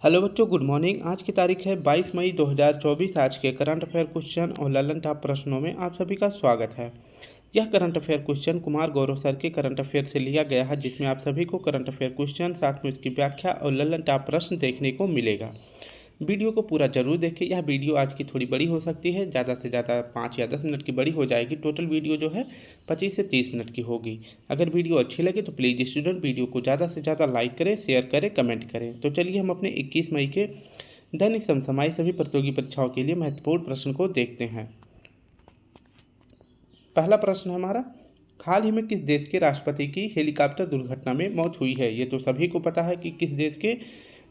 Hello बच्चों, good morning. आज की तारीख है 22 मई 2024। आज के करंट अफेयर क्वेश्चन और ललन टॉप प्रश्नों में आप सभी का स्वागत है। यह current affair question Kumar Gaurav sir के करंट अफेयर से लिया गया है, जिसमें आप सभी को करंट अफेयर क्वेश्चन साथ में उसकी व्याख्या और ललन टॉप प्रश्न देखने को मिलेगा। वीडियो को पूरा जरूर देखें। यह वीडियो आज की थोड़ी बड़ी हो सकती है, ज़्यादा से ज़्यादा 5 या 10 मिनट की बड़ी हो जाएगी। टोटल वीडियो जो है 25 से 30 मिनट की होगी। अगर वीडियो अच्छी लगे तो प्लीज़ स्टूडेंट वीडियो को ज़्यादा से ज़्यादा लाइक करें, शेयर करें, कमेंट करें। तो चलिए हम अपने 21 मई के दैनिक समसामयिक सभी प्रतियोगी परीक्षाओं के लिए महत्वपूर्ण प्रश्न को देखते हैं। पहला प्रश्न है हमारा, हाल ही में किस देश के राष्ट्रपति की हेलीकॉप्टर दुर्घटना में मौत हुई है। ये तो सभी को पता है कि किस देश के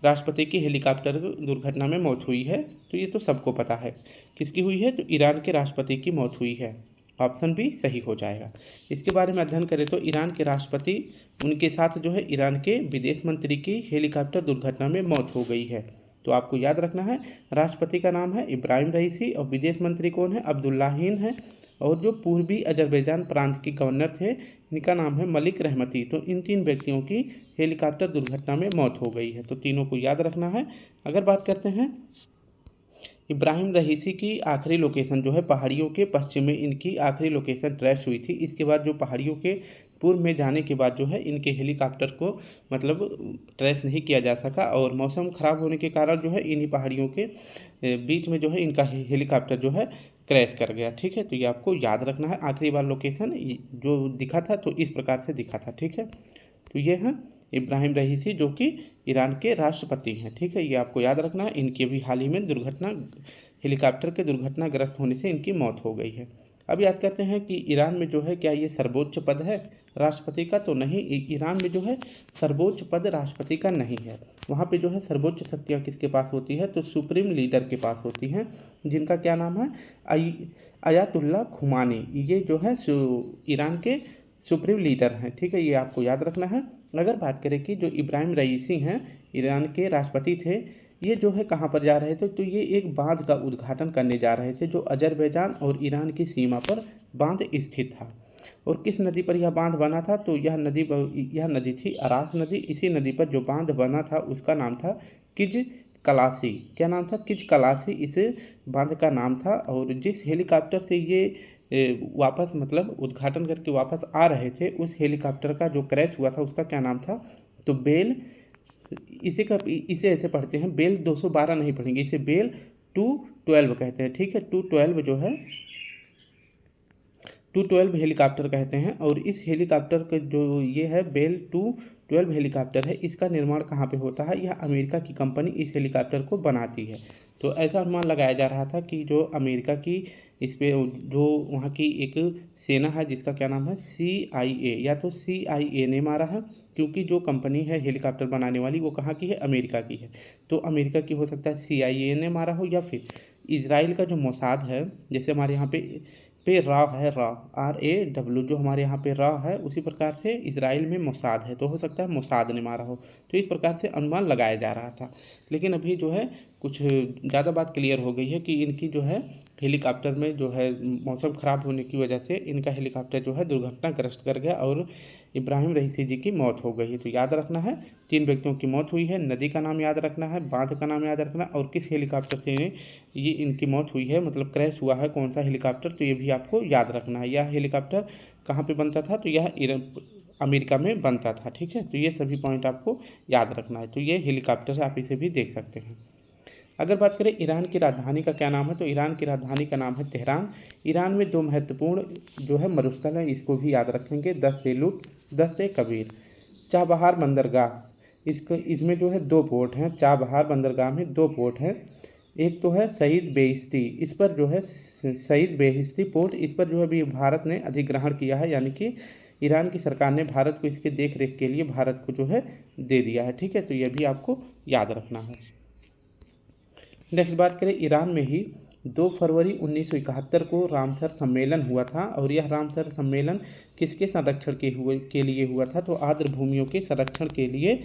राष्ट्रपति की हेलीकॉप्टर दुर्घटना में मौत हुई है, तो ये तो सबको पता है। किसकी हुई है, तो ईरान के राष्ट्रपति की मौत हुई है। ऑप्शन बी सही हो जाएगा। इसके बारे में अध्ययन करें तो ईरान के राष्ट्रपति, उनके साथ जो है ईरान के विदेश मंत्री की हेलीकॉप्टर दुर्घटना में मौत हो गई है। तो आपको याद रखना है, राष्ट्रपति का नाम है इब्राहिम रईसी और विदेश मंत्री कौन है, अब्दुल्लाहीन है। और जो पूर्वी अजरबैजान प्रांत के गवर्नर थे, इनका नाम है मलिक रहमती। तो इन 3 व्यक्तियों की हेलीकॉप्टर दुर्घटना में मौत हो गई है, तो तीनों को याद रखना है। अगर बात करते हैं इब्राहिम रईसी की आखिरी लोकेशन जो है पहाड़ियों के पश्चिम में इनकी आखिरी लोकेशन ट्रेस हुई थी। इसके बाद जो पहाड़ियों के पूर्व में जाने के बाद जो है इनके हेलीकॉप्टर को ट्रेस नहीं किया जा सका और मौसम ख़राब होने के कारण जो है इन्हीं पहाड़ियों के बीच में जो है इनका हेलीकॉप्टर जो है क्रैश कर गया। ठीक है, तो ये आपको याद रखना है। आखिरी बार लोकेशन जो दिखा था तो इस प्रकार से दिखा था। ठीक है, तो ये है इब्राहिम रईसी जो कि ईरान के राष्ट्रपति हैं। ठीक है, ये आपको याद रखना है। इनकी अभी हाल ही में हेलीकॉप्टर के दुर्घटनाग्रस्त होने से इनकी मौत हो गई है। अब याद करते हैं कि ईरान में जो है क्या ये सर्वोच्च पद है राष्ट्रपति का, तो नहीं। ईरान में जो है सर्वोच्च पद राष्ट्रपति का नहीं है। वहाँ पे जो है सर्वोच्च शक्तियाँ किसके पास होती है, तो सुप्रीम लीडर के पास होती हैं, जिनका क्या नाम है, अयातुल्ला खुमानी। ये जो है ईरान के सुप्रीम लीडर हैं। ठीक है, ये आपको याद रखना है। अगर बात करें कि जो इब्राहिम रईसी हैं, ईरान के राष्ट्रपति थे, ये जो है कहाँ पर जा रहे थे, तो ये एक बांध का उद्घाटन करने जा रहे थे जो अजरबैजान और ईरान की सीमा पर बांध स्थित था। और किस नदी पर यह बांध बना था, तो यह नदी थी अरास नदी। इसी नदी पर जो बांध बना था उसका नाम था किज कलासी। क्या नाम था, किज कलासी इस बांध का नाम था। और जिस हेलीकॉप्टर से ये वापस उद्घाटन करके वापस आ रहे थे, उस हेलीकॉप्टर का जो क्रैश हुआ था उसका क्या नाम था, तो बेल, इसे ऐसे पढ़ते हैं, बेल 212 नहीं पढ़ेंगे, इसे बेल 212 कहते हैं। ठीक है, 212 जो है 212 हेलीकॉप्टर कहते हैं। और इस हेलीकॉप्टर का जो ये है बेल 212 हेलीकॉप्टर है, इसका निर्माण कहाँ पे होता है, यह अमेरिका की कंपनी इस हेलीकॉप्टर को बनाती है। तो ऐसा अनुमान लगाया जा रहा था कि जो अमेरिका की इस पे जो वहाँ की एक सेना है जिसका क्या नाम है CIA, या तो CIA ने मारा है, क्योंकि जो कंपनी है हेलीकॉप्टर बनाने वाली वो कहाँ की है, अमेरिका की है। तो अमेरिका की हो सकता है CIA ने मारा हो, या फिर इजराइल का जो मोसाद है, जैसे हमारे यहाँ पे रॉ है, RAW, जो हमारे यहाँ पे रॉ है, उसी प्रकार से इसराइल में मोसाद है, तो हो सकता है मोसाद ने मारा हो। तो इस प्रकार से अनुमान लगाया जा रहा था। लेकिन अभी जो है कुछ ज़्यादा बात क्लियर हो गई है कि इनकी जो है हेलीकॉप्टर में जो है मौसम ख़राब होने की वजह से इनका हेलीकॉप्टर जो है दुर्घटनाग्रस्त कर गया और इब्राहिम रईसी जी की मौत हो गई है। तो याद रखना है, 3 व्यक्तियों की मौत हुई है। नदी का नाम याद रखना है, बांध का नाम याद रखना, और किस हेलीकॉप्टर से ये इनकी मौत हुई है, क्रैश हुआ है कौन सा हेलीकॉप्टर, तो ये भी आपको याद रखना है। यह हेलीकॉप्टर कहाँ पे बनता था, तो यह अमेरिका में बनता था। ठीक है, तो ये सभी पॉइंट आपको याद रखना है। तो ये हेलीकॉप्टर है, आप इसे भी देख सकते हैं। अगर बात करें ईरान की राजधानी का क्या नाम है, तो ईरान की राजधानी का नाम है तेहरान। ईरान में 2 महत्वपूर्ण जो है मरुस्थल है, इसको भी याद रखेंगे, दस्त कबीर, चाबहार बंदरगाह। इसमें जो है 2 पोर्ट हैं, चाबहार बंदरगाह में 2 पोर्ट हैं। एक तो है शहीद बेहिश्ती, इस पर जो है शहीद बेहिश्ती पोर्ट, इस पर जो है अभी भारत ने अधिग्रहण किया है, यानी कि ईरान की सरकार ने भारत को इसके देख रेख के लिए भारत को जो है दे दिया है। ठीक है, तो यह भी आपको याद रखना है। नेक्स्ट बात करें, ईरान में ही 2 फरवरी 1971 को रामसर सम्मेलन हुआ था। और यह रामसर सम्मेलन किसके संरक्षण के लिए हुआ था, तो आर्द्र भूमियों के संरक्षण के लिए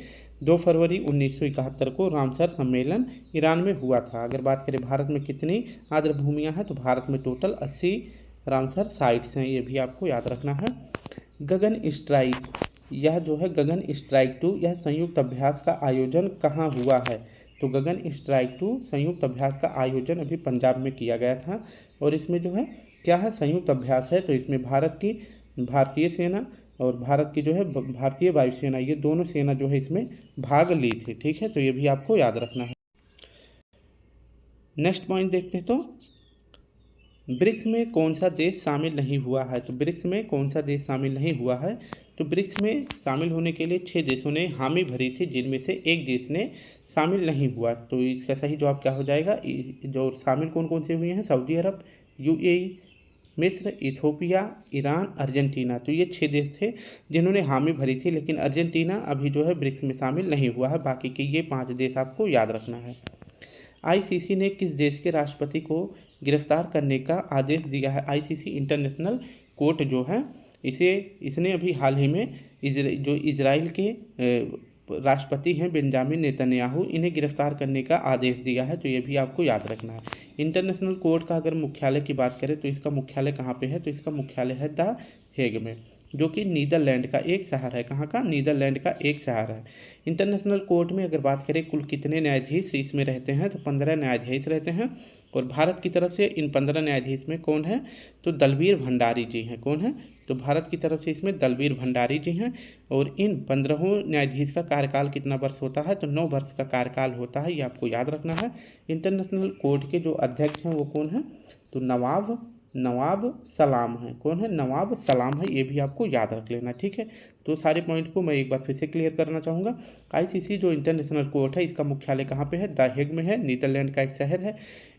2 फरवरी 1971 को रामसर सम्मेलन ईरान में हुआ था। अगर बात करें भारत में कितनी आर्द्र भूमियाँ हैं, तो भारत में टोटल 80 रामसर साइट्स हैं, ये भी आपको याद रखना है। गगन स्ट्राइक यह जो है गगन स्ट्राइक 2 यह संयुक्त अभ्यास का आयोजन कहाँ हुआ है? तो गगन स्ट्राइक 2 संयुक्त अभ्यास का आयोजन अभी पंजाब में किया गया था। और इसमें जो है क्या है, संयुक्त अभ्यास है। तो इसमें भारतीय सेना और भारत की जो है भारतीय वायुसेना, ये दोनों सेना जो है इसमें भाग ली थी। ठीक है, तो ये भी आपको याद रखना है। नेक्स्ट पॉइंट देखते हैं, तो ब्रिक्स में कौन सा देश शामिल नहीं हुआ है? तो ब्रिक्स में कौन सा देश शामिल नहीं हुआ है? तो ब्रिक्स में शामिल होने के लिए 6 देशों ने हामी भरी थी, जिनमें से एक देश ने शामिल नहीं हुआ। तो इसका सही जवाब क्या हो जाएगा? जो शामिल कौन कौन से हुए हैं? सऊदी अरब, यूएई, मिस्र, इथोपिया, ईरान, अर्जेंटीना। तो ये 6 देश थे जिन्होंने हामी भरी थी, लेकिन अर्जेंटीना अभी जो है ब्रिक्स में शामिल नहीं हुआ है। बाकी के ये 5 देश आपको याद रखना है। आईसीसी ने किस देश के राष्ट्रपति को गिरफ्तार करने का आदेश दिया है? आईसीसी इंटरनेशनल कोर्ट जो है इसने अभी हाल ही में जो इजराइल के राष्ट्रपति हैं बेंजामिन नेतन्याहू, इन्हें गिरफ्तार करने का आदेश दिया है। तो ये भी आपको याद रखना है। इंटरनेशनल कोर्ट का अगर मुख्यालय की बात करें तो इसका मुख्यालय कहाँ पे है? तो इसका मुख्यालय है द हेग में, जो कि नीदरलैंड का एक शहर है। कहाँ का? नीदरलैंड का एक शहर है। इंटरनेशनल कोर्ट में अगर बात करें कुल कितने न्यायाधीश इसमें रहते हैं? तो 15 न्यायाधीश रहते हैं। और भारत की तरफ से इन 15 न्यायाधीश में कौन है? तो दलबीर भंडारी जी हैं। कौन है? तो भारत की तरफ से इसमें दलबीर भंडारी जी हैं। और इन 15 न्यायाधीश का कार्यकाल कितना वर्ष होता है? तो 9 वर्ष का कार्यकाल होता है, ये आपको याद रखना है। इंटरनेशनल कोर्ट के जो अध्यक्ष हैं वो कौन है? तो नवाब सलाम है। कौन है? नवाब सलाम है, ये भी आपको याद रख लेना। ठीक है, तो सारे पॉइंट को मैं एक बार फिर से क्लियर करना चाहूँगा। आईसीसी जो इंटरनेशनल कोर्ट है इसका मुख्यालय कहाँ पे है? द हेग में है, नीदरलैंड का एक शहर है।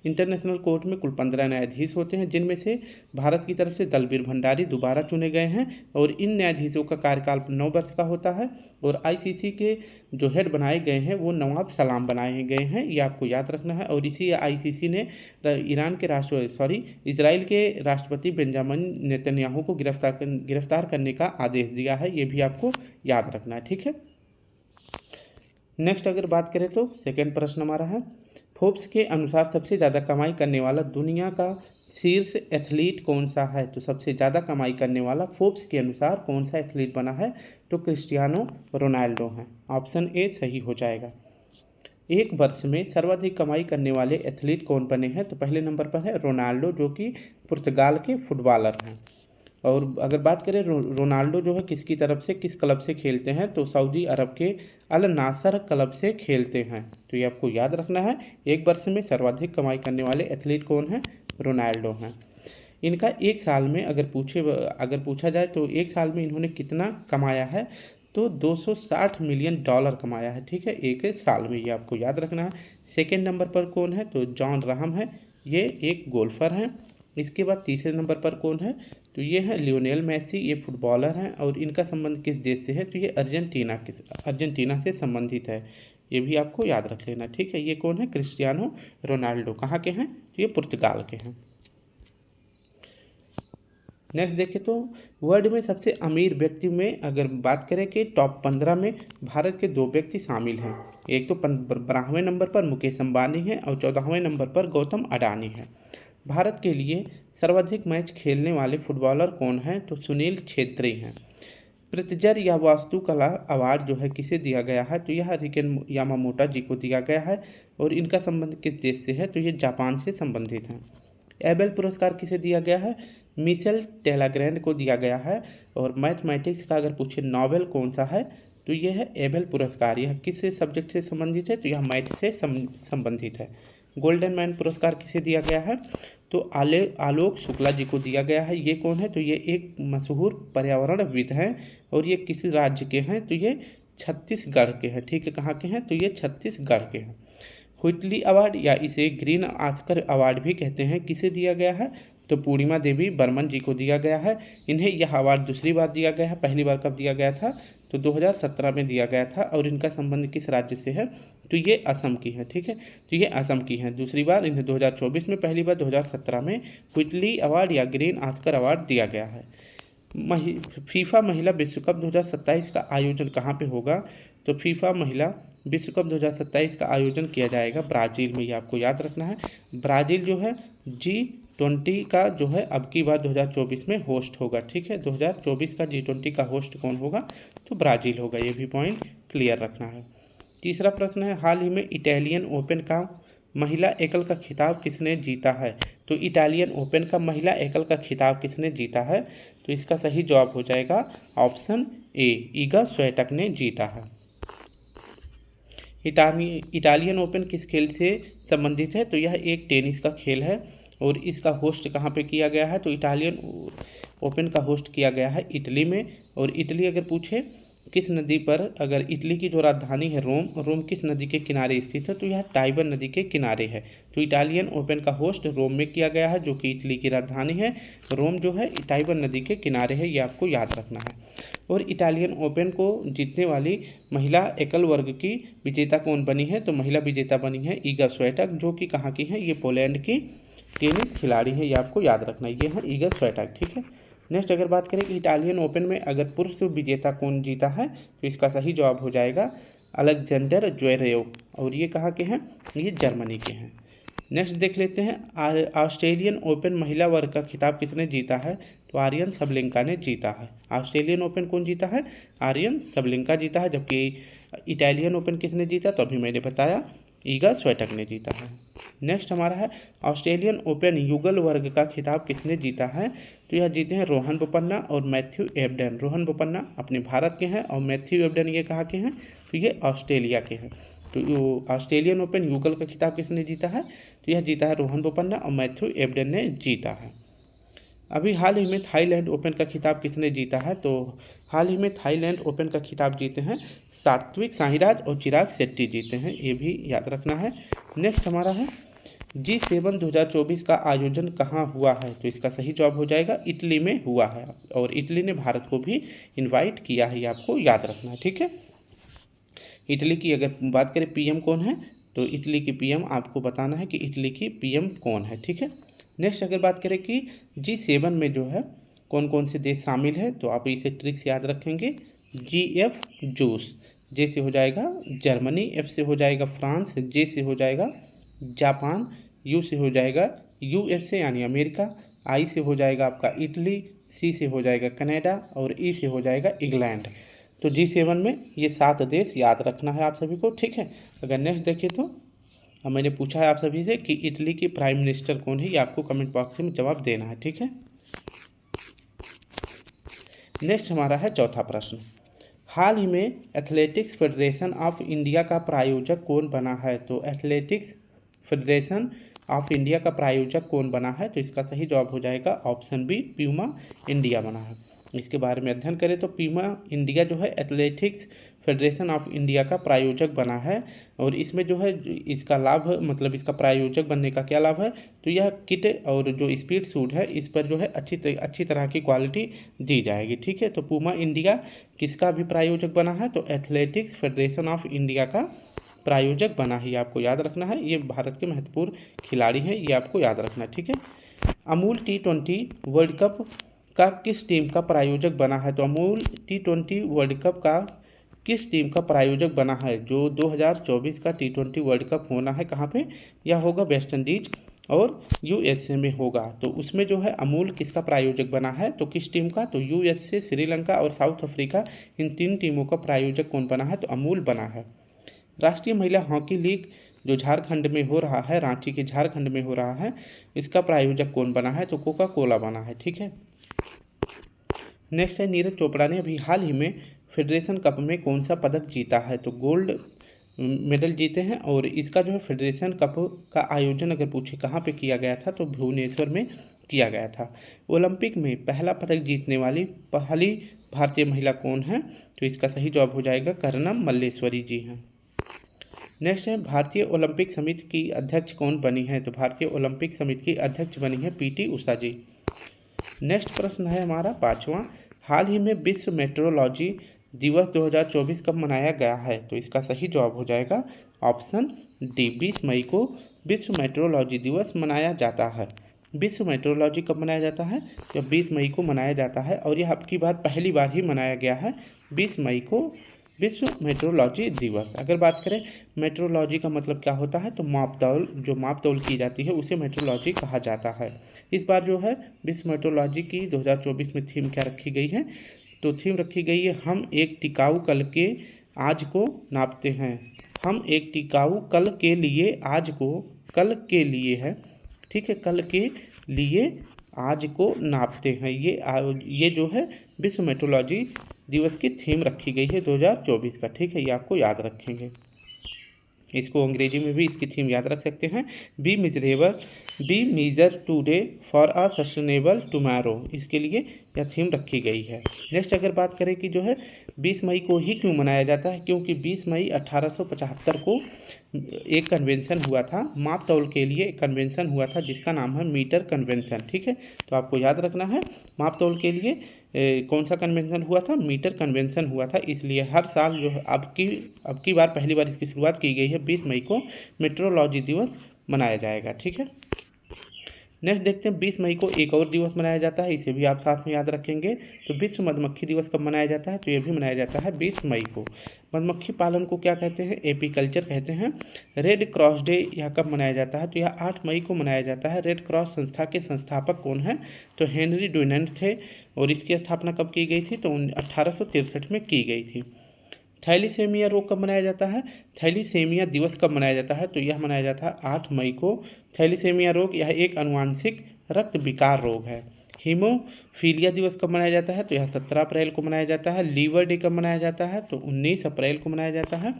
इंटरनेशनल कोर्ट में कुल 15 न्यायाधीश होते हैं, जिनमें से भारत की तरफ से दलबीर भंडारी दोबारा चुने गए हैं। और इन न्यायाधीशों का कार्यकाल 9 वर्ष का होता है। और आईसीसी के जो हेड बनाए गए हैं वो नवाब सलाम बनाए गए हैं, ये आपको याद रखना है। और इसी आईसीसी ने इजराइल के राष्ट्रपति बेंजामिन नेतन्याहू को गिरफ्तार करने का आदेश दिया है, ये भी आपको याद रखना है। ठीक है, नेक्स्ट अगर बात करें तो सेकंड प्रश्न हमारा है, फोर्ब्स के अनुसार सबसे ज़्यादा कमाई करने वाला दुनिया का शीर्ष एथलीट कौन सा है? तो सबसे ज़्यादा कमाई करने वाला फोर्ब्स के अनुसार कौन सा एथलीट बना है? तो क्रिस्टियानो रोनाल्डो हैं। ऑप्शन ए सही हो जाएगा। एक वर्ष में सर्वाधिक कमाई करने वाले एथलीट कौन बने हैं? तो पहले नंबर पर है रोनाल्डो, जो कि पुर्तगाल के फुटबॉलर हैं। और अगर बात करें रोनाल्डो जो है किसकी तरफ से, किस क्लब से खेलते हैं? तो सऊदी अरब के अल नासर क्लब से खेलते हैं। तो ये आपको याद रखना है। एक वर्ष में सर्वाधिक कमाई करने वाले एथलीट कौन है? रोनाल्डो हैं। इनका एक साल में अगर पूछा जाए तो एक साल में इन्होंने कितना कमाया है? तो 260 मिलियन डॉलर कमाया है। ठीक है, एक साल में, ये आपको याद रखना है। सेकेंड नंबर पर कौन है? तो जॉन राहम है, ये एक गोल्फर हैं। इसके बाद तीसरे नंबर पर कौन है? तो ये है लियोनेल मेसी, ये फुटबॉलर हैं। और इनका संबंध किस देश से है? तो ये अर्जेंटीना से संबंधित है, ये भी आपको याद रख लेना। ठीक है, ये कौन है? Cristiano Ronaldo. कहाँ के हैं? तो ये पुर्तगाल के हैं। नेक्स्ट देखें तो वर्ल्ड में सबसे अमीर व्यक्ति में अगर बात करें कि टॉप 15 में भारत के 2 व्यक्ति शामिल हैं। एक तो 12वें नंबर पर मुकेश अंबानी हैं और 14वें नंबर पर गौतम अडानी हैं। भारत के लिए सर्वाधिक मैच खेलने वाले फुटबॉलर कौन हैं? तो सुनील छेत्री हैं। पृथ्जर या वास्तुकला अवार्ड जो है किसे दिया गया है? तो यह रिकेन यामामोटा जी को दिया गया है। और इनका संबंध किस देश से है? तो ये जापान से संबंधित हैं। एबेल पुरस्कार किसे दिया गया है? मिशेल टेलाग्रैंड को दिया गया है। और मैथमेटिक्स का अगर पूछे नोबेल कौन सा है? तो यह है एबेल पुरस्कार। यह किस सब्जेक्ट से संबंधित है? तो यह मैथ से संबंधित है। गोल्डन मैन पुरस्कार किसे दिया गया है? तो आलोक शुक्ला जी को दिया गया है। ये कौन है? तो ये एक मशहूर पर्यावरणविद हैं। और ये किस राज्य के हैं? तो ये छत्तीसगढ़ के हैं। ठीक है, कहाँ के हैं? तो ये छत्तीसगढ़ के हैं। व्हिटली अवार्ड या इसे ग्रीन ऑस्कर अवार्ड भी कहते हैं, किसे दिया गया है? तो पूर्णिमा देवी बर्मन जी को दिया गया है। इन्हें यह अवार्ड दूसरी बार दिया गया है। पहली बार कब दिया गया था? तो 2017 में दिया गया था। और इनका संबंध किस राज्य से है? तो ये असम की है। ठीक है, तो ये असम की हैं। दूसरी बार इन्हें 2024 में, पहली बार 2017 में व्हिटली अवार्ड या ग्रीन ऑस्कर अवार्ड दिया गया है। फीफा महिला विश्व कप 2027 का आयोजन कहाँ पे होगा? तो फीफा महिला विश्व कप 2027 का आयोजन किया जाएगा ब्राज़ील में, ये आपको याद रखना है। ब्राज़ील जो है G20 का जो है अब की बार 2024 में होस्ट होगा। ठीक है, 2024 का G20 का होस्ट कौन होगा? तो ब्राज़ील होगा। ये भी पॉइंट क्लियर रखना है। तीसरा प्रश्न है, हाल ही में इटालियन ओपन का महिला एकल का खिताब किसने जीता है? तो इटालियन ओपन का महिला एकल का खिताब किसने जीता है? तो इसका सही जवाब हो जाएगा ऑप्शन ए, ईगा स्विएटेक ने जीता है। इटालियन ओपन किस खेल से संबंधित है? तो यह एक टेनिस का खेल है और इसका होस्ट कहाँ पे किया गया है? तो इटालियन ओपन का होस्ट किया गया है इटली में। और इटली अगर पूछे किस नदी पर, अगर इटली की जो राजधानी है रोम किस नदी के किनारे स्थित है? तो यह टाइबर नदी के किनारे है। तो इटालियन ओपन का होस्ट रोम में किया गया है, जो कि इटली की राजधानी है। रोम जो है टाइबर नदी के किनारे है, ये आपको याद रखना है। और इटालियन ओपन को जीतने वाली महिला एकल वर्ग की विजेता कौन बनी है? तो महिला विजेता बनी है ईगा स्विएटेक, जो कि कहाँ की है? ये पोलैंड की टेनिस खिलाड़ी है, ये आपको याद रखना है। ये है ईगा स्विएटेक। ठीक है, नेक्स्ट अगर बात करें कि इटालियन ओपन में अगर पुरुष विजेता कौन जीता है, तो इसका सही जवाब हो जाएगा अलेक्जेंडर ज्वेरेव। और ये कहाँ के हैं? ये जर्मनी के हैं। नेक्स्ट देख लेते हैं, ऑस्ट्रेलियन ओपन महिला वर्ग का खिताब किसने जीता है? तो आर्यन सबलिंका ने जीता है। ऑस्ट्रेलियन ओपन कौन जीता है? आर्यन सबलिंका जीता है। जबकि इटालियन ओपन किसने जीता? तो अभी मैंने बताया ईगा स्विएटेक ने जीता है। नेक्स्ट हमारा है, ऑस्ट्रेलियन ओपन युगल वर्ग का खिताब किसने जीता है? तो यह जीते हैं रोहन बोपन्ना और मैथ्यू एबडन। रोहन बोपन्ना अपने भारत के हैं और मैथ्यू एबडन ये कहाँ के हैं? तो ये ऑस्ट्रेलिया के हैं। तो ऑस्ट्रेलियन ओपन युगल का खिताब किसने जीता है? तो यह जीता है रोहन बोपन्ना और मैथ्यू एबडन ने जीता है। अभी हाल ही में थाईलैंड ओपन का खिताब किसने जीता है? तो हाल ही में थाईलैंड ओपन का खिताब जीते हैं सात्विक साईराज और चिराग शेट्टी जीते हैं, ये भी याद रखना है। नेक्स्ट हमारा है, G7 2024 का आयोजन कहाँ हुआ है? तो इसका सही जवाब हो जाएगा इटली में हुआ है और इटली ने भारत को भी इनवाइट किया है, ये आपको याद रखना है। ठीक है, इटली की अगर बात करें पीएम कौन है, तो इटली की पीएम आपको बताना है कि इटली की पीएम कौन है। ठीक है, नेक्स्ट अगर बात करें कि G7 में जो है कौन कौन से देश शामिल है, तो आप इसे ट्रिक्स याद रखेंगे। GF जूस, जे से हो जाएगा जर्मनी, एफ से हो जाएगा फ्रांस, जे से हो जाएगा जापान, यू से हो जाएगा USA यानी अमेरिका, आई से हो जाएगा आपका इटली, सी से हो जाएगा कनाडा और ई से हो जाएगा इंग्लैंड। तो G7 में ये 7 देश याद रखना है आप सभी को। ठीक है, अगर नेक्स्ट देखिए तो मैंने पूछा है आप सभी से कि इटली की प्राइम मिनिस्टर कौन है, ये आपको कमेंट बॉक्स में जवाब देना है। ठीक है, नेक्स्ट हमारा है चौथा प्रश्न, हाल ही में एथलेटिक्स फेडरेशन ऑफ इंडिया का प्रायोजक कौन बना है? तो एथलेटिक्स फेडरेशन ऑफ इंडिया का प्रायोजक कौन बना है? तो इसका सही जवाब हो जाएगा ऑप्शन बी, प्यूमा इंडिया बना है। इसके बारे में अध्ययन करें तो प्यूमा इंडिया जो है एथलेटिक्स फेडरेशन ऑफ इंडिया का प्रायोजक बना है। और इसमें जो है इसका लाभ, मतलब इसका प्रायोजक बनने का क्या लाभ है? तो यह किट और जो स्पीड सूट है इस पर जो है अच्छी तरह की क्वालिटी दी जाएगी। ठीक है, तो प्यूमा इंडिया किसका भी प्रायोजक बना है? तो एथलेटिक्स फेडरेशन ऑफ इंडिया का प्रायोजक बना है, ये आपको याद रखना है। ये भारत के महत्वपूर्ण खिलाड़ी हैं, ये आपको याद रखना है। ठीक है, अमूल T20 वर्ल्ड कप का किस टीम का प्रायोजक बना है? तो अमूल T20 वर्ल्ड कप का किस टीम का प्रायोजक बना है? जो 2024 का T20 वर्ल्ड कप होना है, कहाँ पे? यह होगा वेस्ट इंडीज और USA में होगा। तो उसमें जो है अमूल किसका प्रायोजक बना है? तो किस टीम का? तो USA, श्रीलंका और साउथ अफ्रीका, इन 3 टीमों का प्रायोजक कौन बना है? तो अमूल बना है। राष्ट्रीय महिला हॉकी लीग जो झारखंड में हो रहा है, रांची के झारखंड में हो रहा है, इसका प्रायोजक कौन बना है? तो कोका कोला बना है। ठीक है, नेक्स्ट है, नीरज चोपड़ा ने अभी हाल ही में फेडरेशन कप में कौन सा पदक जीता है? तो गोल्ड मेडल जीते हैं। और इसका जो है फेडरेशन कप का आयोजन अगर पूछे कहाँ पे किया गया था, तो भुवनेश्वर में किया गया था। ओलंपिक में पहला पदक जीतने वाली पहली भारतीय महिला कौन है? तो इसका सही जवाब हो जाएगा कर्णम मल्लेश्वरी जी हैं। नेक्स्ट है, भारतीय ओलंपिक समिति की अध्यक्ष कौन बनी है? तो भारतीय ओलंपिक समिति की अध्यक्ष बनी है PT उषा जी। नेक्स्ट प्रश्न है हमारा पाँचवा, हाल ही में विश्व मेट्रोलॉजी दिवस 2024 कब मनाया गया है? तो इसका सही जवाब हो जाएगा ऑप्शन डी, 20 मई को विश्व मेट्रोलॉजी दिवस मनाया जाता है। विश्व मेट्रोलॉजी कब मनाया जाता है? जब 20 मई को मनाया जाता है और यह अब की बार पहली बार ही मनाया गया है 20 मई को विश्व मेट्रोलॉजी दिवस। अगर बात करें मेट्रोलॉजी का मतलब क्या होता है, तो मापतौल, जो मापतौल की जाती है उसे मेट्रोलॉजी कहा जाता है। इस बार जो है विश्व मेट्रोलॉजी की 2024 में थीम क्या रखी गई है, तो थीम रखी गई है हम एक टिकाऊ कल के आज को नापते हैं। हम एक टिकाऊ कल के लिए आज को, कल के लिए है, ठीक है, कल के लिए आज को नापते हैं। ये जो है विश्व मेट्रोलॉजी दिवस की थीम रखी गई है 2024 का, ठीक है, ये आपको याद रखेंगे। इसको अंग्रेजी में भी इसकी थीम याद रख सकते हैं, be measure today for a sustainable tomorrow, इसके लिए यह थीम रखी गई है। नेक्स्ट अगर बात करें कि जो है 20 मई को ही क्यों मनाया जाता है, क्योंकि 20 मई 1875 को एक कन्वेंशन हुआ था, माप तौल के लिए एक कन्वेंशन हुआ था जिसका नाम है मीटर कन्वेंशन, ठीक है। तो आपको याद रखना है माप तौल के लिए कौन सा कन्वेंशन हुआ था, मीटर कन्वेंशन हुआ था। इसलिए हर साल जो है अब की बार पहली बार इसकी शुरुआत की गई है, 20 मई को मेट्रोलॉजी दिवस मनाया जाएगा, ठीक है। नेक्स्ट देखते हैं 20 मई को एक और दिवस मनाया जाता है, इसे भी आप साथ में याद रखेंगे। तो विश्व मधुमक्खी दिवस कब मनाया जाता है, तो ये भी मनाया जाता है 20 मई को। मधुमक्खी पालन को क्या कहते हैं, एपीकल्चर कहते हैं। रेड क्रॉस डे यह कब मनाया जाता है, तो यह 8 मई को मनाया जाता है। रेड क्रॉस संस्था के संस्थापक कौन हैं, तो हेनरी डुनैंट थे, और इसकी स्थापना कब की गई थी, तो 1863 में की गई थी। थैलीसेमिया रोग कब मनाया जाता है, थैलीसेमिया दिवस कब मनाया जाता है, तो यह मनाया जाता है 8 मई को। थैलीसेमिया रोग यह एक आनुवांशिक रक्त विकार रोग है। हीमोफीलिया दिवस कब मनाया जाता है, तो यह 17 अप्रैल को मनाया जाता है। लीवर डे कब मनाया जाता है, तो 19 अप्रैल को मनाया जाता है।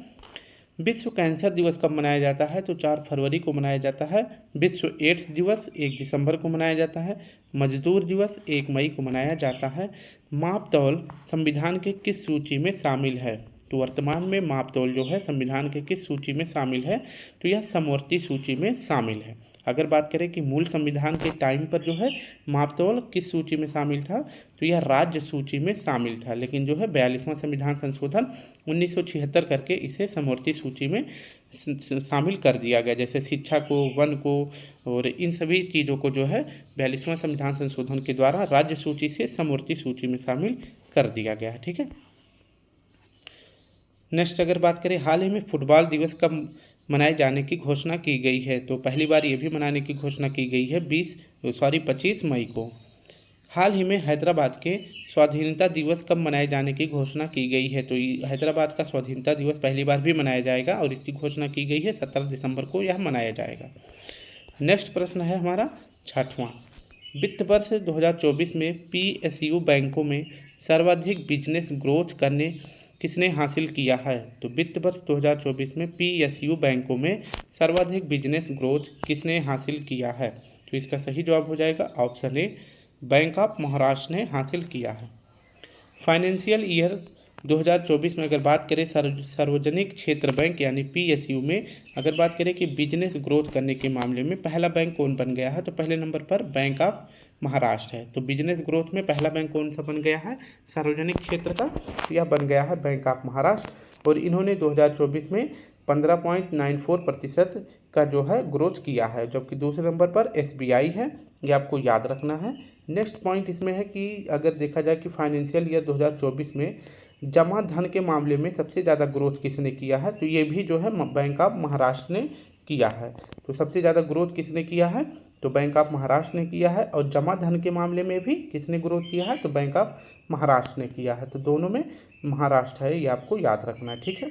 विश्व कैंसर दिवस कब मनाया जाता है, तो 4 फरवरी को मनाया जाता है। विश्व एड्स दिवस 1 दिसंबर को मनाया जाता है। मजदूर दिवस 1 मई को मनाया जाता है। मापतौल संविधान के किस सूची में शामिल है, तो वर्तमान में मापतौल जो है संविधान के किस सूची में शामिल है, तो यह समवर्ती सूची में शामिल है। अगर बात करें कि मूल संविधान के टाइम पर जो है मापतौल किस सूची में शामिल था, तो यह राज्य सूची में शामिल था, लेकिन जो है 42वां संविधान संशोधन 1976 करके इसे समवर्ती सूची में शामिल कर दिया गया। जैसे शिक्षा को, वन को और इन सभी चीज़ों को जो है 42वां संविधान संशोधन के द्वारा राज्य सूची से समवर्ती सूची में शामिल कर दिया गया है, ठीक है। नेक्स्ट अगर बात करें हाल ही में फुटबॉल दिवस कब मनाए जाने की घोषणा की गई है, तो पहली बार ये भी मनाने की घोषणा की गई है 25 मई को। हाल ही में हैदराबाद के स्वाधीनता दिवस कब मनाए जाने की घोषणा की गई है, तो हैदराबाद का स्वाधीनता दिवस पहली बार भी मनाया जाएगा और इसकी घोषणा की गई है 17 दिसंबर को यह मनाया जाएगा। नेक्स्ट प्रश्न है हमारा 6वां, वित्त वर्ष 2024 में PSU बैंकों में सर्वाधिक बिजनेस ग्रोथ करने किसने हासिल किया है, तो वित्त वर्ष 2024 में PSU बैंकों में सर्वाधिक बिजनेस ग्रोथ किसने हासिल किया है, तो इसका सही जवाब हो जाएगा option A, bank of Maharashtra ने हासिल किया है। फाइनेंशियल ईयर 2024 में अगर बात करें सार्वजनिक क्षेत्र बैंक यानी PSU में अगर बात करें कि बिजनेस ग्रोथ करने के मामले में पहला बैंक कौन बन गया है, तो पहले नंबर पर बैंक ऑफ महाराष्ट्र है। तो बिजनेस ग्रोथ में पहला बैंक कौन सा बन गया है सार्वजनिक क्षेत्र का, तो यह बन गया है बैंक ऑफ महाराष्ट्र और इन्होंने 2024 में 15.94% का जो है ग्रोथ किया है, जबकि दूसरे नंबर पर SBI है, ये आपको याद रखना है। नेक्स्ट पॉइंट इसमें है कि अगर देखा जाए कि फाइनेंशियल ईयर 2024 में जमा धन के मामले में सबसे ज़्यादा ग्रोथ किसने किया है, तो ये भी जो है बैंक ऑफ महाराष्ट्र ने किया है। तो सबसे ज़्यादा ग्रोथ किसने किया है, तो बैंक ऑफ महाराष्ट्र ने किया है और जमा धन के मामले में भी किसने ग्रोथ किया है, तो बैंक ऑफ महाराष्ट्र ने किया है। तो दोनों में महाराष्ट्र है, ये आपको याद रखना है, ठीक है।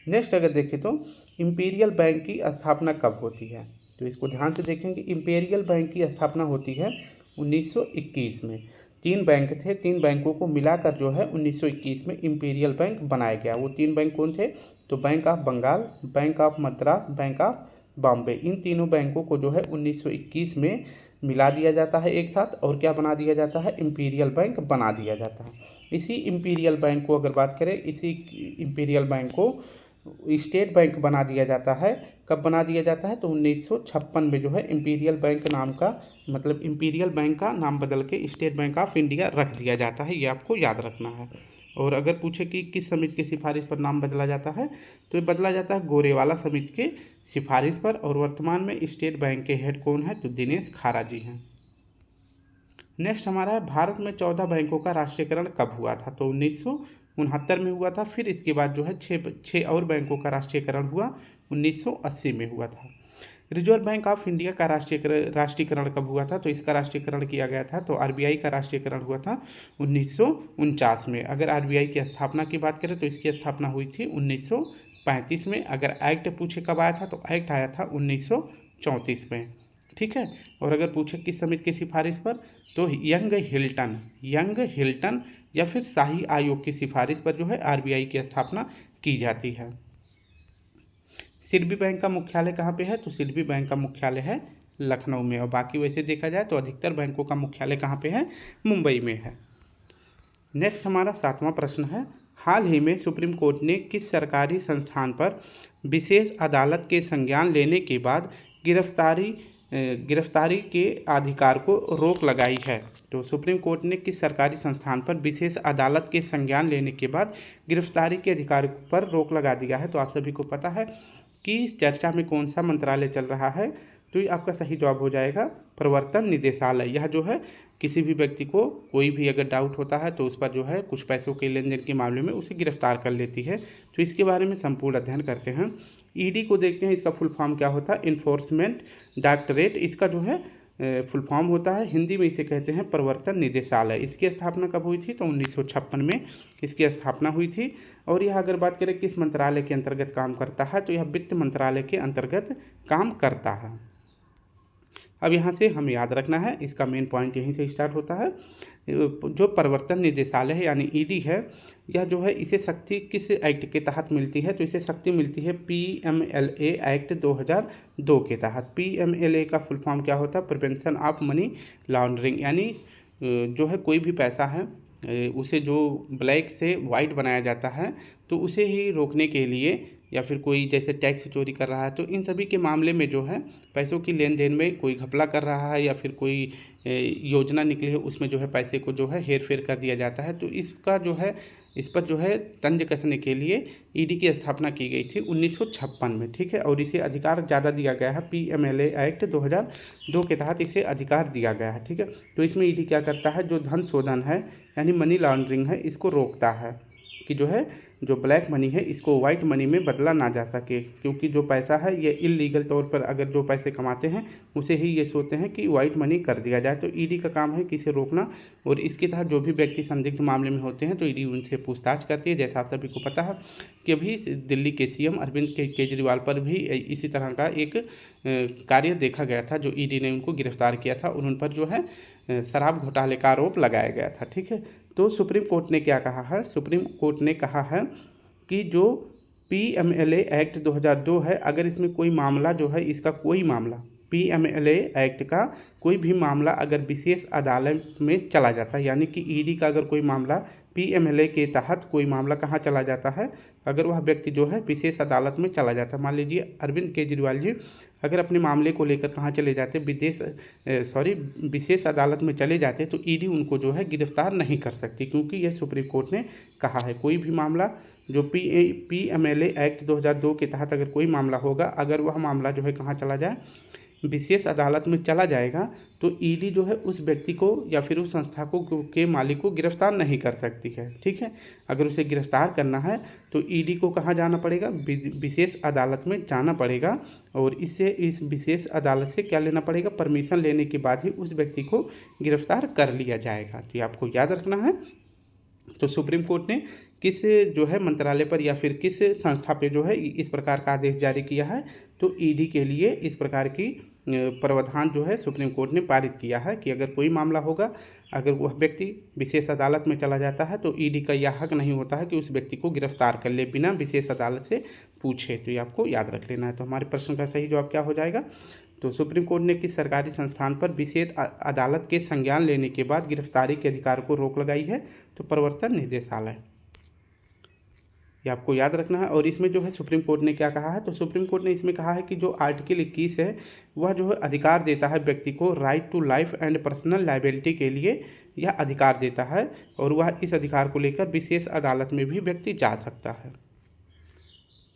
नेक्स्ट अगर देखें तो इंपीरियल बैंक की स्थापना कब होती है, तो इसको ध्यान से देखेंगे। इंपीरियल बैंक की स्थापना होती है 1921 में। 3 बैंक थे, 3 बैंकों को मिलाकर जो है 1921 में इंपीरियल बैंक बनाया गया। वो 3 बैंक कौन थे, तो bank of Bengal, bank of Madras, bank of Bombay. इन तीनों बैंकों को जो है 1921 में मिला दिया जाता है एक साथ और क्या बना दिया जाता है, इंपीरियल बैंक बना दिया जाता है। इसी इंपीरियल बैंक को अगर बात करें, इसी इंपीरियल बैंक को स्टेट बैंक बना दिया जाता है। कब बना दिया जाता है, तो 1956 में जो है इंपीरियल बैंक नाम का मतलब इंपीरियल बैंक का नाम बदल के स्टेट बैंक ऑफ इंडिया रख दिया जाता है, ये आपको याद रखना है। और अगर पूछे कि किस समिति की सिफारिश पर नाम बदला जाता है, तो ये बदला जाता है गोरेवाला समिति के सिफारिश पर। और वर्तमान में स्टेट बैंक के हेड कौन है, तो दिनेश खारा जी हैं। नेक्स्ट हमारा है भारत में 14 बैंकों का राष्ट्रीयकरण कब हुआ था? तो 1969 में हुआ था। फिर इसके बाद जो है छः और बैंकों का राष्ट्रीयकरण हुआ 1980 में हुआ था। रिजर्व बैंक ऑफ इंडिया का राष्ट्रीयकरण कब हुआ था? तो इसका राष्ट्रीयकरण किया गया था, तो आरबीआई का राष्ट्रीयकरण हुआ था 1949 में। अगर आरबीआई की स्थापना की बात करें तो इसकी स्थापना हुई थी 1935 में। अगर एक्ट पूछे कब आया था तो एक्ट आया था 1934 में, ठीक है। और अगर पूछे किस समिति की सिफारिश पर, तो यंग हिल्टन या फिर शाही आयोग की सिफारिश पर जो है आरबीआई की स्थापना की जाती है। सिडबी बैंक का मुख्यालय कहाँ पे है? तो सिडबी बैंक का मुख्यालय है लखनऊ में। और बाकी वैसे देखा जाए तो अधिकतर बैंकों का मुख्यालय कहाँ पे है? मुंबई में है। नेक्स्ट हमारा 7वां प्रश्न है, हाल ही में सुप्रीम कोर्ट ने किस सरकारी संस्थान पर विशेष अदालत के संज्ञान लेने के बाद गिरफ्तारी के अधिकार को रोक लगाई है? तो सुप्रीम कोर्ट ने किस सरकारी संस्थान पर विशेष अदालत के संज्ञान लेने के बाद गिरफ्तारी के अधिकार पर रोक लगा दिया है? तो आप सभी को पता है कि इस चर्चा में कौन सा मंत्रालय चल रहा है? तो ये आपका सही जवाब हो जाएगा प्रवर्तन निदेशालय। यह जो है किसी भी व्यक्ति को कोई भी अगर डाउट होता है तो उस पर जो है कुछ पैसों के लेन देन के मामले में उसे गिरफ्तार कर लेती है। तो इसके बारे में संपूर्ण अध्ययन करते हैं। ईडी को देखते हैं, इसका फुल फॉर्म क्या होता है? इन्फोर्समेंट डायरेक्टरेट इसका जो है फुल फॉर्म होता है। हिंदी में इसे कहते हैं प्रवर्तन निदेशालय। इसकी स्थापना कब हुई थी? तो 1956 में इसकी स्थापना हुई थी। और यह अगर बात करें किस मंत्रालय के अंतर्गत काम करता है, तो यह वित्त मंत्रालय के अंतर्गत काम करता है। अब यहाँ से हमें याद रखना है, इसका मेन पॉइंट यहीं से स्टार्ट होता है। जो प्रवर्तन निदेशालय है यानी ईडी है, यह जो है इसे शक्ति किस एक्ट के तहत मिलती है? तो इसे शक्ति मिलती है पीएमएलए एक्ट 2002 के तहत। पीएमएलए का फुल फॉर्म क्या होता है? Prevention of money laundering. यानी जो है कोई भी पैसा है उसे जो ब्लैक से वाइट बनाया जाता है तो उसे ही रोकने के लिए, या फिर कोई जैसे टैक्स चोरी कर रहा है तो इन सभी के मामले में जो है पैसों की लेन देन में कोई घपला कर रहा है या फिर कोई योजना निकली है उसमें जो है पैसे को जो है हेर फेर कर दिया जाता है। तो इसका जो है इस पर जो है तंज कसने के लिए ईडी की स्थापना की गई थी 1956 में, ठीक है। और इसे अधिकार ज़्यादा दिया गया है, पीएमएलए एक्ट 2002 के तहत इसे अधिकार दिया गया है, ठीक है। तो इसमें ईडी क्या करता है? जो धन शोधन है यानी मनी लॉन्ड्रिंग है इसको रोकता है कि जो है जो ब्लैक मनी है इसको वाइट मनी में बदला ना जा सके, क्योंकि जो पैसा है ये इलीगल तौर पर अगर जो पैसे कमाते हैं उसे ही ये सोचते हैं कि वाइट मनी कर दिया जाए। तो ईडी का काम है कि इसे रोकना, और इसके तहत जो भी व्यक्ति संदिग्ध मामले में होते हैं तो ईडी उनसे पूछताछ करती है। जैसा आप सभी को पता है कि अभी दिल्ली के सीएम अरविंद केजरीवाल पर भी इसी तरह का एक कार्य देखा गया था, जो ईडी ने उनको गिरफ्तार किया था और उन पर जो है शराब घोटाले का आरोप लगाया गया था, ठीक है। तो सुप्रीम कोर्ट ने क्या कहा है? सुप्रीम कोर्ट ने कहा है कि जो पीएमएलए एक्ट 2002 है, अगर इसमें कोई मामला जो है इसका कोई मामला पीएमएलए एक्ट का कोई भी मामला अगर विशेष अदालत में चला जाता है, यानी कि ईडी का अगर कोई मामला पीएमएलए के तहत कोई मामला कहाँ चला जाता है, अगर वह व्यक्ति जो है विशेष अदालत में चला जाता है, मान लीजिए अरविंद केजरीवाल जी अगर अपने मामले को लेकर कहाँ चले जाते विशेष अदालत में चले जाते तो ईडी उनको जो है गिरफ्तार नहीं कर सकती, क्योंकि यह सुप्रीम कोर्ट ने कहा है। कोई भी मामला जो पीएमएलए एक्ट 2002 के तहत अगर कोई मामला होगा, अगर वह मामला जो है कहाँ चला जाए विशेष अदालत में चला जाएगा तो ईडी जो है उस व्यक्ति को या फिर उस संस्था को के मालिक को गिरफ्तार नहीं कर सकती है, ठीक है। अगर उसे गिरफ्तार करना है तो ईडी को कहाँ जाना पड़ेगा? विशेष अदालत में जाना पड़ेगा, और इस विशेष अदालत से क्या लेना पड़ेगा? परमिशन लेने के बाद ही उस व्यक्ति को गिरफ्तार कर लिया जाएगा। तो ये आपको याद रखना है। तो सुप्रीम कोर्ट ने किस जो है मंत्रालय पर या फिर किस संस्था पे जो है इस प्रकार का आदेश जारी किया है? तो ईडी के लिए इस प्रकार की प्रावधान जो है सुप्रीम कोर्ट ने पारित किया है कि अगर कोई मामला होगा, अगर वह व्यक्ति विशेष अदालत में चला जाता है तो ईडी का यह हक नहीं होता है कि उस व्यक्ति को गिरफ्तार कर ले बिना विशेष अदालत से पूछे। तो ये आपको याद रख लेना है। तो हमारे प्रश्न का सही जवाब क्या हो जाएगा? तो सुप्रीम कोर्ट ने किस सरकारी संस्थान पर विशेष अदालत के संज्ञान लेने के बाद गिरफ्तारी के अधिकार को रोक लगाई है? तो प्रवर्तन निदेशालय। ये आपको याद रखना है। और इसमें जो है सुप्रीम कोर्ट ने क्या कहा है? तो सुप्रीम कोर्ट ने इसमें कहा है कि जो आर्टिकल 21 है वह जो है अधिकार देता है व्यक्ति को right to life and personal liability के लिए यह अधिकार देता है, और वह इस अधिकार को लेकर विशेष अदालत में भी व्यक्ति जा सकता है।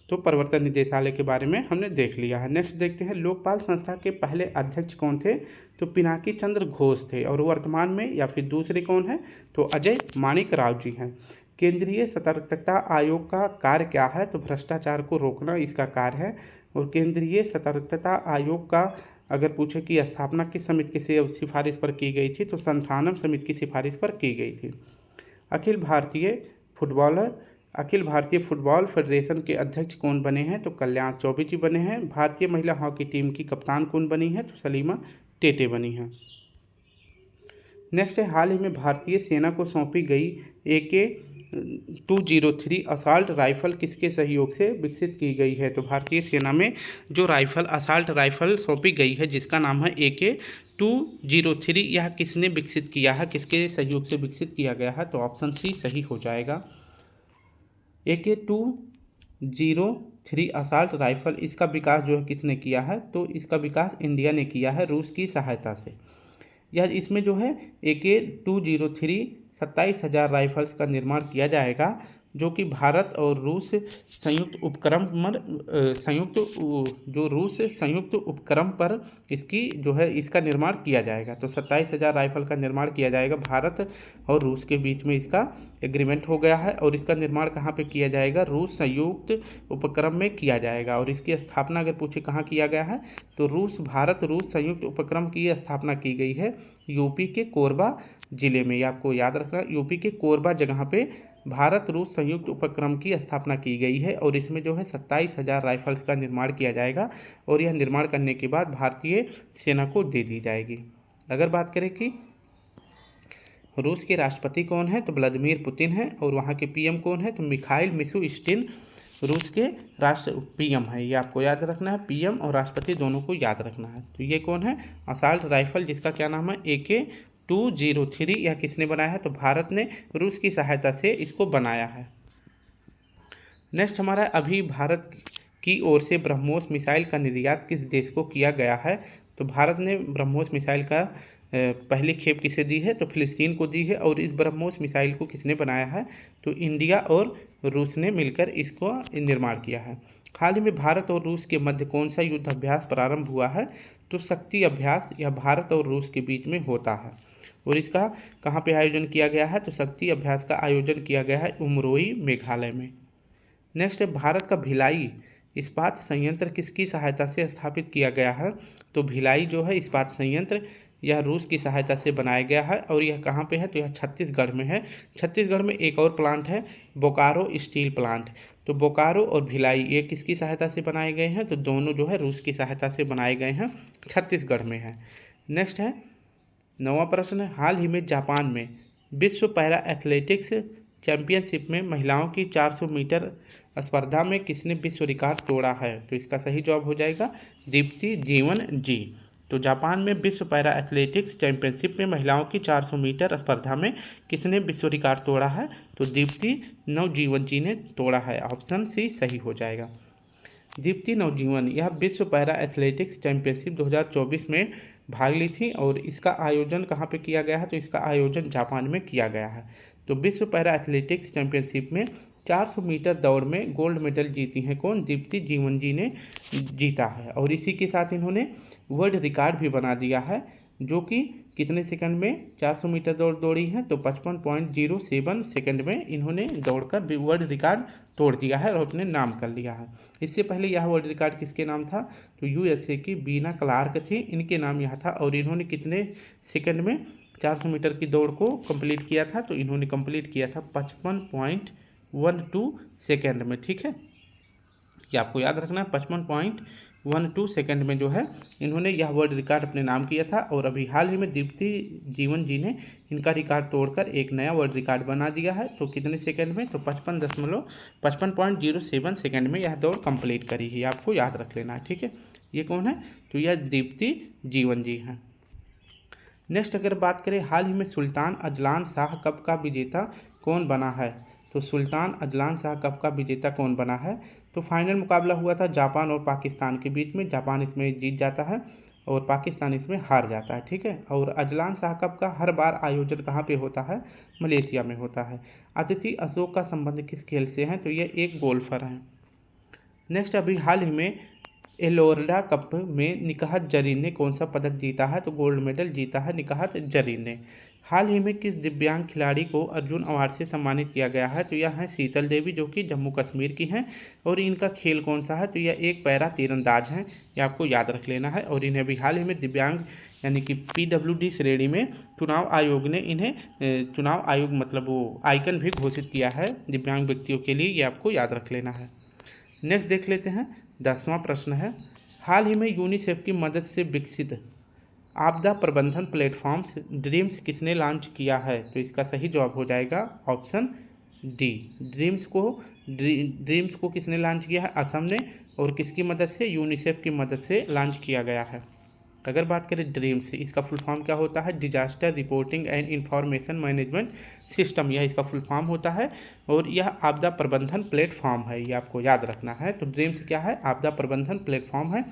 तो प्रवर्तन निदेशालय के बारे में हमने देख लिया है। नेक्स्ट देखते हैं, लोकपाल संस्था के पहले अध्यक्ष कौन थे? तो पिनाकी चंद्र घोष थे। और वर्तमान में या फिर दूसरे कौन है? तो अजय माणिक राव जी हैं। केंद्रीय सतर्कता आयोग का कार्य क्या है? तो भ्रष्टाचार को रोकना इसका कार्य है। और केंद्रीय सतर्कता आयोग का अगर पूछे कि स्थापना किस समिति की सिफारिश पर की गई थी? तो संथानम समिति की सिफारिश पर की गई थी। अखिल भारतीय फुटबॉल फेडरेशन के अध्यक्ष कौन बने हैं? तो कल्याण चौबे जी बने हैं। भारतीय महिला हॉकी टीम की कप्तान कौन बनी है? तो सलीमा टेटे बनी है। नेक्स्ट है, हाल ही में भारतीय सेना को सौंपी गई AK-203 असॉल्ट राइफल किसके सहयोग से विकसित की गई है? तो भारतीय सेना में जो असॉल्ट राइफल सौंपी गई है जिसका नाम है AK-203, यह किसने विकसित किया है? किसके सहयोग से विकसित किया गया है? तो ऑप्शन सी सही हो जाएगा। AK-203 असॉल्ट राइफल, इसका विकास जो है किसने किया है? तो इसका विकास इंडिया ने किया है रूस की सहायता से। यह इसमें जो है AK-203 27,000 राइफल्स का निर्माण किया जाएगा, जो कि भारत और रूस संयुक्त उपक्रम पर इसका निर्माण किया जाएगा। तो 27,000 राइफल का निर्माण किया जाएगा। भारत और रूस के बीच में इसका एग्रीमेंट हो गया है। और इसका निर्माण कहाँ पे किया जाएगा? रूस संयुक्त उपक्रम में किया जाएगा। और इसकी स्थापना अगर पूछे कहाँ किया गया है? तो भारत रूस संयुक्त उपक्रम की स्थापना की गई है यूपी के कोरबा जिले में। ये आपको याद रखना, यूपी के कोरबा जगह पे भारत रूस संयुक्त उपक्रम की स्थापना की गई है। और इसमें जो है 27,000 राइफल्स का निर्माण किया जाएगा। और यह निर्माण करने के बाद भारतीय सेना को दे दी जाएगी। अगर बात करें कि रूस के राष्ट्रपति कौन है? तो व्लादिमीर पुतिन है। और वहाँ के PM कौन है? तो मिखाइल मिशुस्टिन रूस के PM है। ये आपको याद रखना है, PM और राष्ट्रपति दोनों को याद रखना है। तो ये कौन है? असॉल्ट राइफल, जिसका क्या नाम है? AK-203। यह किसने बनाया है? तो भारत ने रूस की सहायता से इसको बनाया है। नेक्स्ट हमारा, अभी भारत की ओर से ब्रह्मोस मिसाइल का निर्यात किस देश को किया गया है? तो भारत ने ब्रह्मोस मिसाइल का पहली खेप किसे दी है? तो फिलिस्तीन को दी है। और इस ब्रह्मोस मिसाइल को किसने बनाया है? तो इंडिया और रूस ने मिलकर इसको निर्माण किया है। हाल ही में भारत और रूस के मध्य कौन सा युद्ध अभ्यास प्रारंभ हुआ है? तो शक्ति अभ्यास, यह भारत और रूस के बीच में होता है। और इसका कहाँ पे आयोजन किया गया है? तो शक्ति अभ्यास का आयोजन किया गया है उमरोई मेघालय में। नेक्स्ट है, भारत का भिलाई इस्पात संयंत्र किसकी सहायता से स्थापित किया गया है? तो भिलाई जो है इस्पात संयंत्र, यह रूस की सहायता से बनाया गया है। और यह कहाँ पे है? तो यह छत्तीसगढ़ में है। छत्तीसगढ़ में एक और प्लांट है, बोकारो स्टील प्लांट। तो बोकारो और भिलाई ये किसकी सहायता से बनाए गए हैं? तो दोनों जो है रूस की सहायता से बनाए गए हैं, छत्तीसगढ़ में है। नेक्स्ट है 9वां प्रश्न है, हाल ही में जापान में विश्व पैरा एथलेटिक्स चैंपियनशिप में महिलाओं की 400 मीटर स्पर्धा में किसने विश्व रिकॉर्ड तोड़ा है? तो इसका सही जवाब हो जाएगा दीप्ति जीवन जी। तो जापान में विश्व पैरा एथलेटिक्स चैंपियनशिप में महिलाओं की 400 मीटर स्पर्धा में किसने विश्व रिकॉर्ड तोड़ा है? तो दीप्ति नवजीवन जी ने तोड़ा है। ऑप्शन सी सही हो जाएगा। दीप्ति नवजीवन यह विश्व पैरा एथलेटिक्स चैंपियनशिप 2024 में भाग ली थी। और इसका आयोजन कहाँ पे किया गया है? तो इसका आयोजन जापान में किया गया है। तो विश्व पैरा एथलेटिक्स चैंपियनशिप में 400 मीटर दौड़ में गोल्ड मेडल जीती हैं कौन? दीप्ति जीवन जी ने जीता है। और इसी के साथ इन्होंने वर्ल्ड रिकॉर्ड भी बना दिया है, जो कि कितने सेकंड में 400 मीटर दौड़ दौड़ी है? तो 55.07 सेकंड में इन्होंने दौड़कर वर्ल्ड रिकॉर्ड तोड़ दिया है और अपने नाम कर लिया है। इससे पहले यह वर्ल्ड रिकॉर्ड किसके नाम था? तो USA की बीना क्लार्क थी, इनके नाम यह था। और इन्होंने कितने सेकंड में 400 मीटर की दौड़ को कंप्लीट किया था? तो इन्होंने कंप्लीट किया था 55.12 सेकंड में। ठीक है, ये आपको याद रखना है, 55.12 सेकंड में जो है इन्होंने यह वर्ल्ड रिकॉर्ड अपने नाम किया था। और अभी हाल ही में दीप्ति जीवन जी ने इनका रिकॉर्ड तोड़कर एक नया वर्ल्ड रिकॉर्ड बना दिया है। तो कितने सेकंड में? तो 55.07 सेकंड में यह दौड़ कंप्लीट करी है। आपको याद रख लेना है। ठीक है, ये कौन है? तो यह दीप्ति जीवन जी हैं। नेक्स्ट अगर बात करें, हाल ही में सुल्तान अजलान शाह कप का विजेता कौन बना है? तो सुल्तान अजलान शाह कप का विजेता कौन बना है? तो फाइनल मुकाबला हुआ था जापान और पाकिस्तान के बीच में। जापान इसमें जीत जाता है और पाकिस्तान इसमें हार जाता है। ठीक है, और अजलान शाह कप का हर बार आयोजन कहाँ पे होता है? मलेशिया में होता है। अतिथि अशोक का संबंध किस खेल से है? तो ये एक गोल्फर हैं। नेक्स्ट, अभी हाल ही में एलोरा कप में निकाहत जरीन ने कौन सा पदक जीता है? तो गोल्ड मेडल जीता है निकाहत जरीन ने। हाल ही में किस दिव्यांग खिलाड़ी को अर्जुन अवार्ड से सम्मानित किया गया है? तो यह है शीतल देवी, जो कि जम्मू कश्मीर की हैं। और इनका खेल कौन सा है? तो यह एक पैरा तीरंदाज हैं, ये आपको याद रख लेना है। और इन्हें अभी हाल ही में दिव्यांग यानी कि PWD श्रेणी में चुनाव आयोग ने इन्हें चुनाव आयोग मतलब वो आइकन भी घोषित किया है दिव्यांग व्यक्तियों के लिए, ये आपको याद रख लेना है। नेक्स्ट देख लेते हैं, 10वां प्रश्न है, हाल ही में यूनिसेफ की मदद से विकसित आपदा प्रबंधन प्लेटफॉर्म ड्रीम्स किसने लॉन्च किया है? तो इसका सही जवाब हो जाएगा ऑप्शन डी। ड्रीम्स को किसने लॉन्च किया है? असम ने। और किसकी मदद से? यूनिसेफ की मदद से लॉन्च किया गया है। अगर बात करें ड्रीम्स, इसका फुल फॉर्म क्या होता है? Disaster reporting and information management system, यह इसका फुल फॉर्म होता है। और यह आपदा प्रबंधन प्लेटफॉर्म है, ये आपको याद रखना है। तो ड्रीम्स क्या है? आपदा प्रबंधन प्लेटफॉर्म है।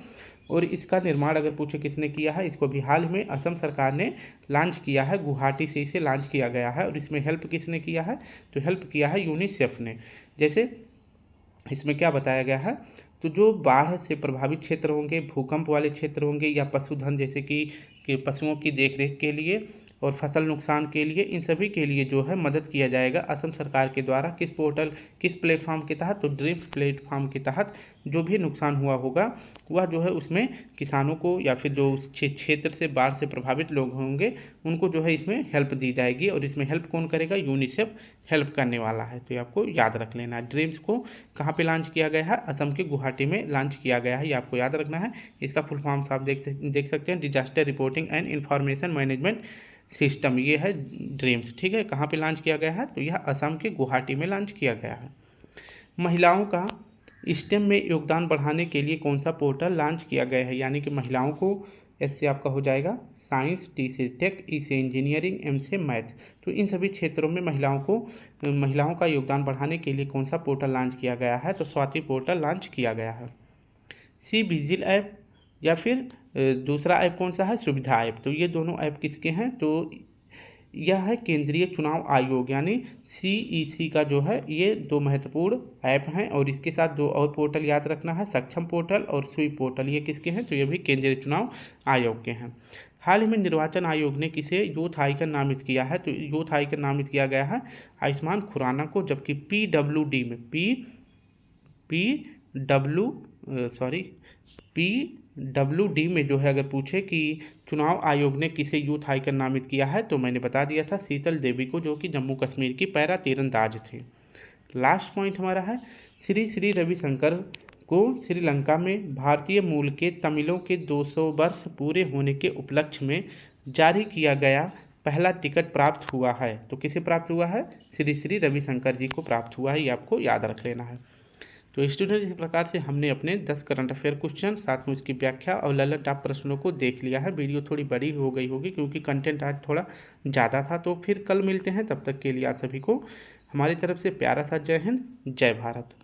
और इसका निर्माण अगर पूछे किसने किया है, इसको भी हाल में असम सरकार ने लॉन्च किया है, गुवाहाटी से इसे लॉन्च किया गया है। और इसमें हेल्प किसने किया है? तो हेल्प किया है यूनिसेफ ने। जैसे इसमें क्या बताया गया है, तो जो बाढ़ से प्रभावित क्षेत्र होंगे, भूकंप वाले क्षेत्र होंगे, या पशुधन जैसे कि पशुओं की देखरेख के लिए और फसल नुकसान के लिए, इन सभी के लिए जो है मदद किया जाएगा असम सरकार के द्वारा। किस प्लेटफॉर्म के तहत? तो ड्रीम्स प्लेटफॉर्म के तहत जो भी नुकसान हुआ होगा वह जो है उसमें किसानों को या फिर जो क्षेत्र से बाढ़ से प्रभावित लोग होंगे उनको जो है इसमें हेल्प दी जाएगी। और इसमें हेल्प कौन करेगा? यूनिसेफ हेल्प करने वाला है। तो ये आपको याद रख लेना है। ड्रीम्स को कहाँ पे लॉन्च किया गया है? असम के गुवाहाटी में लॉन्च किया गया है, ये आपको याद रखना है। इसका फुल फॉर्म आप देख सकते हैं, disaster reporting and information management system, ये है ड्रीम्स। ठीक है, कहाँ पे लॉन्च किया गया है? तो यह असम के गुवाहाटी में लॉन्च किया गया है। महिलाओं का स्टेम में योगदान बढ़ाने के लिए कौन सा पोर्टल लॉन्च किया गया है? यानी कि महिलाओं को, एस से आपका हो जाएगा साइंस, टी से टेक, ई से इंजीनियरिंग, एम से मैथ। तो इन सभी क्षेत्रों में महिलाओं का योगदान बढ़ाने के लिए कौन सा पोर्टल लॉन्च किया गया है? तो स्वाति पोर्टल लॉन्च किया गया है। सी विजिल ऐप या फिर दूसरा ऐप कौन सा है? सुविधा ऐप। तो ये दोनों ऐप किसके हैं? तो यह है केंद्रीय चुनाव आयोग यानी CEC का जो है, ये दो महत्वपूर्ण ऐप हैं। और इसके साथ दो और पोर्टल याद रखना है, सक्षम पोर्टल और सुई पोर्टल, ये किसके हैं? तो ये भी केंद्रीय चुनाव आयोग के हैं। हाल ही में निर्वाचन आयोग ने किसे यूथ आइकन नामित किया है? तो यूथ आइकन नामित किया गया है आयुष्मान खुराना को। जबकि PWD में PWD में जो है अगर पूछे कि चुनाव आयोग ने किसे यूथ आइकन नामित किया है, तो मैंने बता दिया था शीतल देवी को, जो कि जम्मू कश्मीर की पैरा तीरंदाज थे। लास्ट पॉइंट हमारा है, श्री श्री रविशंकर को श्रीलंका में भारतीय मूल के तमिलों के 200 वर्ष पूरे होने के उपलक्ष्य में जारी किया गया पहला टिकट प्राप्त हुआ है। तो किसे प्राप्त हुआ है? श्री श्री रविशंकर जी को प्राप्त हुआ है, ये आपको याद रख लेना है। तो स्टूडेंट, इस प्रकार से हमने अपने 10 करंट अफेयर क्वेश्चन साथ में उसकी व्याख्या और ललन टॉप प्रश्नों को देख लिया है। वीडियो थोड़ी बड़ी हो गई होगी क्योंकि कंटेंट आज थोड़ा ज़्यादा था। तो फिर कल मिलते हैं, तब तक के लिए आप सभी को हमारी तरफ से प्यारा सा जय हिंद, जय भारत।